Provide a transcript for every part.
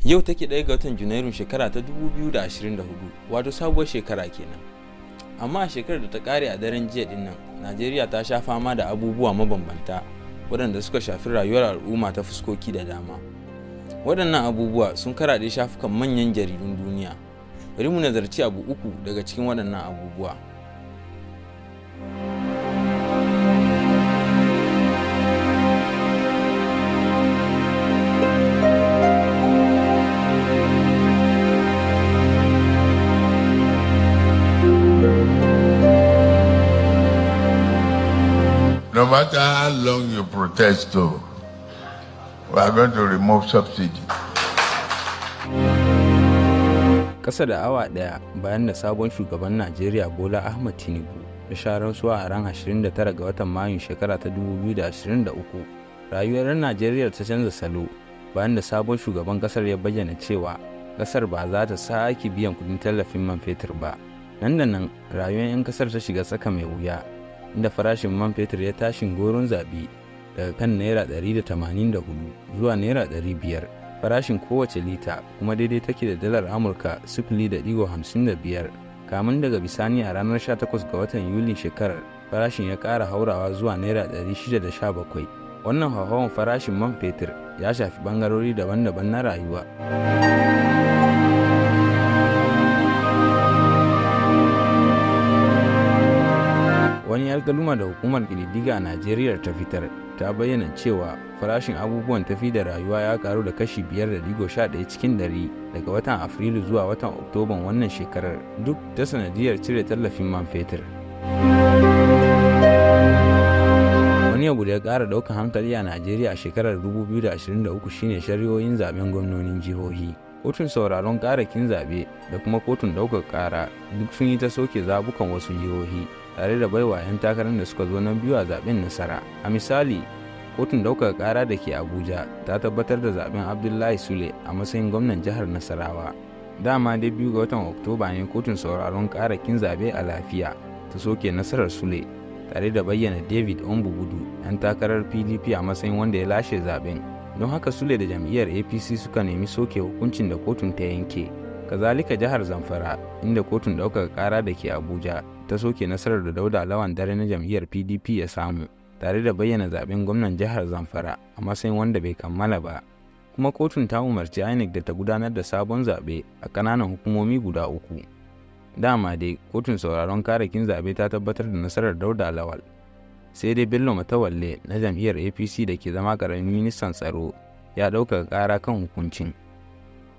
Yau take ɗaya ga watan Junairun shekara ta 2024, wato sabuwar shekara kenan. Amma a shekarar da ta ƙare a daren jiya din nan, Najeriya ta sha fama da abubuwa mabambanta waɗanda suka shafi rayuwar al'umma ta fuskoki da dama. Waɗannan abubuwa sun karaɗe shafukan manyan jaridun duniya. Bari mu nazarci abu uku daga cikin waɗannan abubuwa. No matter how long you protest, we are going to remove subsidy. Ƙasa da awa ɗaya bayan da sabon shugaban Najeriya Bola Ahmed Tinubu ya sha rantsuwa a ran 29 ga watan Mayun shekara ta 2023, rayuwar Najeriya ta canza salo bayan da sabon shugaban ƙasar ya bayyana cewa ƙasar ba za ta sake biyan kuɗin tallafin man fetur ba. Nan da nan rayuwar 'yan ƙasar ta shiga tsaka mai wuya, inda farashin man fetur ya tashin goron zabi daga kan naira 184 zuwa naira 500 farashin kowace lita, kuma daidai take da dalar Amurka 0.55. Kamun daga bisani a ranar 18 ga watan Yulin shekarar, farashin ya ƙara haurawa zuwa naira 617. Wannan hauhawar farashin man fetur ya shafi bangarori daban-daban na rayuwa. Wani alƙaluma da hukumar ƙididdiga a Najeriya ta fitar ta bayyana cewa farashin abubuwan tafi da rayuwa ya karu da kashi 5.11 cikin 100 daga watan Afrilu zuwa watan Oktoban wannan shekarar, duk ta sanadiyar cire tallafin man fetur. Wani abu da ya ƙara ɗaukar hankali a Najeriya a shekarar 2023 shine shari'o'in zaben gwamnonin jihohi. Kotun sauraron ƙarakin zaɓe da kuma kotun ɗaukar ƙara duk sun yi ta soke zabukan wasu jihohi, tare da baiwa 'yan takarar da suka zo na biyu a zaben nasara. A misali, kotun ɗaukar ƙara da ke Abuja ta tabbatar da zaben Abdullahi Sule a matsayin gwamnan jihar Nasarawa. Dama dai 2 ga watan Oktoba ne kotun sauraron ƙarakin zaɓe a lafiya ta soke nasarar Sule, tare da bayyana David Ombugudu, 'yan takarar PDP a matsayin wanda ya lashe zaben. Don haka Sule da jam'iyyar APC suka nemi soke hukuncin da kotun ta yanke. Kazalika jihar Zamfara, inda kotun ɗaukar ƙara da ke Abuja ta soke nasarar da Dauda Lawan Dare na jam'iyyar PDP ya samu, tare da bayyana zaben gwamnan jihar Zamfara a matsayin wanda bai kammala ba. Kuma kotun ta umarci INEC da ta gudanar da sabon zaɓe a ƙananan hukumomi guda 3. Dama dai kotun sauraron karakin zaɓe ta tabbatar da nasarar Dauda Lawal. Sai dai Bello Matawalle na jam'iyyar APC da ke zama ƙaramin ministan tsaro ya ɗaukaka ƙara kan hukuncin.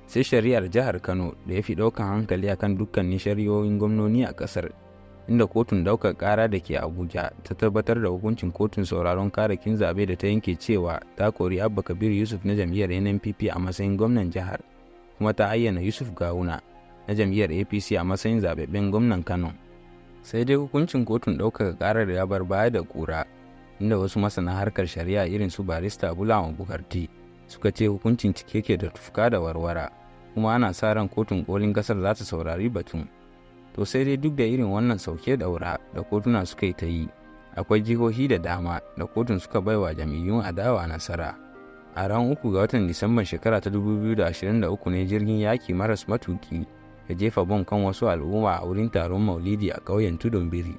Sai shari'ar jihar Kano da ya fi ɗaukan hankali akan dukkanin shari'o'in gwamnoni a ƙasar, inda kotun ɗaukar ƙara da ke Abuja ta tabbatar da hukuncin kotun sauraron karakin zaɓe da ta yanke cewa ta kori Abba Kabir Yusuf na jam'iyyar NNPP a matsayin gwamnan jihar, kuma ta ayyana Yusuf Gawuna na jam'iyyar APC a matsayin zaɓaɓɓen gwamnan Kano. Sai dai hukuncin kotun ɗaukaka ƙarar ya bar baya da ƙura, inda wasu masana harkar shari'a irin su barista Bulama Bukarti suka ce hukuncin cike ke da tufka da warwara, kuma ana sa ran kotun kolin ƙasar za ta saurari batun. To sai dai duk da irin wannan sauke daura da kotuna suka yi ta yi, akwai jihohi da dama da kotun suka baiwa jam'iyyun adawa nasara. A ran 3 ga watan Disamban shekara ta 2023 ne jirgin yaki maras matuki ya jefa bom kan wasu al'umma a wurin taron Maulidi a ƙauyen Tudun Biri,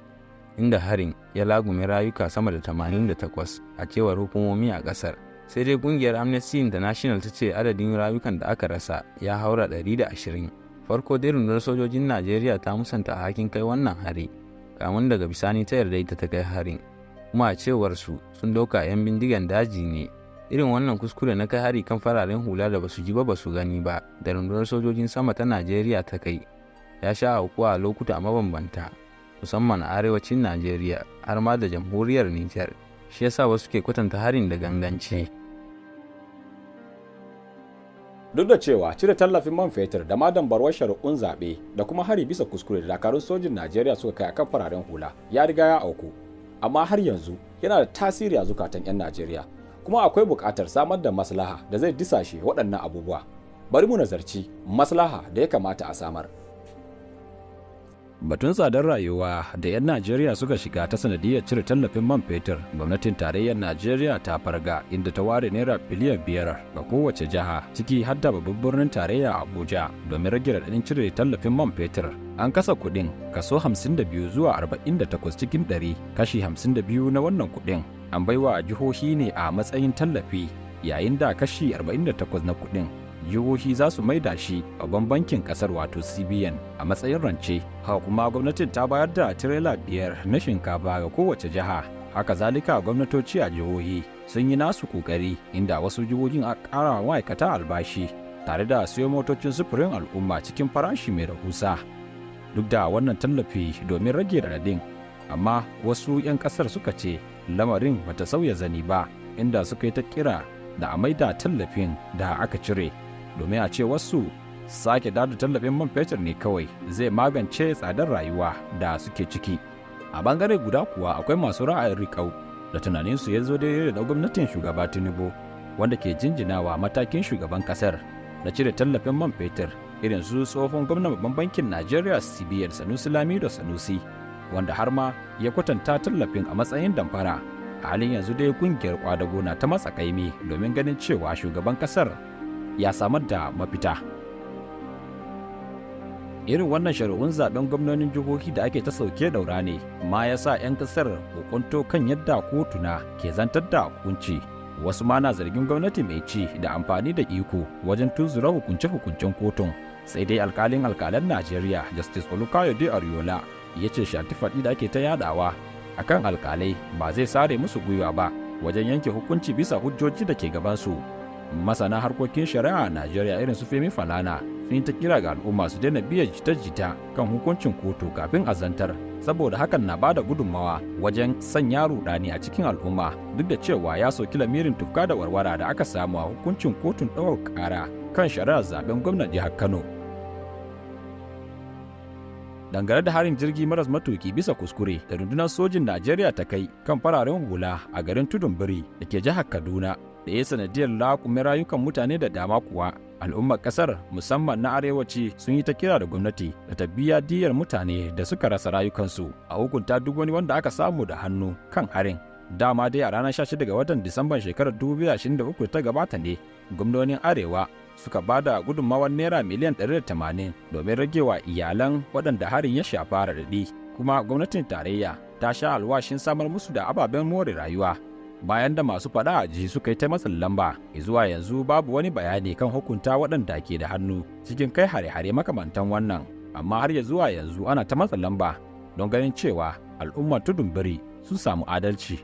inda harin ya lagume rayuka sama da 88 a cewar hukumomi a ƙasar. Sai dai ƙungiyar Amnesty International ta ce adadin rayukan da aka rasa ya haura 120. Farko dai rundunar sojojin Najeriya ta musanta alhakin kai wannan hari, kamun daga bisani ta yarda ita ta kai harin, kuma a cewar su sun dauka 'yan bindigan daji ne. Irin wannan kuskure na kai hari kan fararen hula da basu ji ba basu gani ba da rundunar sojojin sama ta Najeriya ta kai ya sha aukuwa a lokuta mabambanta, musamman a arewacin Najeriya har ma da jamhuriyar Nijar. Shi yasa wasu ke kwatanta harin da ganganci. Duk da cewa cire tallafin man fetur da ma dambarwar shari'un zaɓe da kuma hari bisa kuskure da dakarun sojin Najeriya suka kai akan fararen hula ya riga ya auku, amma har yanzu yana da tasiri a zukatan 'yan Najeriya, kuma akwai buƙatar samar da maslaha da zai disashe waɗannan abubuwa. Bari mu nazarci maslaha da ya kamata a samar. Batun tsadar rayuwa da 'yan Najeriya suka shiga ta sanadiyar cire tallafin man fetur, gwamnatin tarayyar Najeriya ta farga inda ta ware naira biliyan 5 ga kowace jiha ciki har da babban birnin tarayya Abuja domin rage raɗaɗin cire tallafin man fetur. An kasa kuɗin kaso 52 zuwa 48 cikin 100, kashi 52 na wannan kuɗin an baiwa jihohi ne a matsayin tallafi, yayin da kashi 48 na kuɗin jihohi za su maida shi babban bankin kasar wato CBN a matsayin rance. Haka kuma gwamnatin ta bayar da tirela 5 na shinkafa ga kowace jiha. Haka zalika gwamnatoci a jihohi sun yi nasu kokari, inda wasu jihohin a ƙara ma'aikata albashi tare da siyo motocin sufurin al'umma cikin farashi mai rahusa. Duk da wannan tallafi domin rage raɗaɗin, amma wasu 'yan ƙasar suka ce lamarin bata sauya zani ba, inda suka yi ta kira da a maida tallafin da aka cire, domin a ce wasu sake dada tallafin man fetur ne kawai zai magance tsadar rayuwa da suke ciki. A bangare guda kuwa akwai masu ra'ayin riƙau da tunaninsu ya zo daidai da gwamnatin shugaba Tinubu, wanda ke jinjinawa matakin shugaban kasar na cire tallafin man fetur, irin su tsohon gwamnan babban bankin Najeriya CBN Sanusi Lamido Sanusi, wanda har ma ya kwatanta tallafin a matsayin damfara. A halin yanzu dai kungiyar kwadago na ta matsa kaimi domin ganin cewa shugaban kasar ya samar da mafita. Irin wannan shari'un zaben gwamnonin jihohi da ake ta sauke daura ne ma ya sa 'yan kasar kokonto kan yadda kotuna ke zantar da hukunci. Wasu ma na zargin gwamnati mai ci da amfani da iko wajen tunzura hukunce-hukuncen kotun. Sai dai alkalin Najeriya Justice Olukayode Ariola ya ce shatifaɗi da ake ta yadawa akan alkalai ba zai sare musu gwiwa ba wajen yanke hukunci bisa hujjoji da ke gabansu. Masana harkokin shari'a a Najeriya irin su Femi Falana sun yi ta kira ga al'umma su daina biyan jita-jita kan hukuncin kotu kafin a zantar, saboda hakan na bada gudunmawa wajen sanya rudani a cikin al'umma, duk da cewa ya soki lamirin tufka da warwara da aka samu a hukuncin kotun ɗaukar ƙara kan shari'ar zaben gwamnan jihar Kano. Dangane da harin jirgi maras matuki bisa kuskure da rundunar sojin Najeriya ta kai kan fararen hula a garin Tudun Biri da ke jihar Kaduna, da ya sanadiyar laƙume rayukan mutane da dama kuwa, al'ummar ƙasar musamman na arewaci sun yi ta kira da gwamnati da ta biya diyyar mutane da suka rasa rayukansu, a hukunta duk wani wanda aka samu da hannu kan harin. Dama dai a ranar 16 ga watan Disamban shekarar 2023 ta gabata ne gwamnonin arewa suka ba da gudunmawar naira miliyan 180 domin ragewa iyalan waɗanda harin ya shafa raɗaɗi, kuma gwamnatin tarayya ta sha alwashin samar musu da ababen more rayuwa. Bayan da masu faɗa a ji suka yi ta matsin lamba, zuwa yanzu babu wani bayani kan hukunta waɗanda ke da hannu cikin kai hare-hare makamantan wannan, amma har ya zuwa yanzu ana ta matsin lamba don ganin cewa al'ummar Tudun Biri sun samu adalci.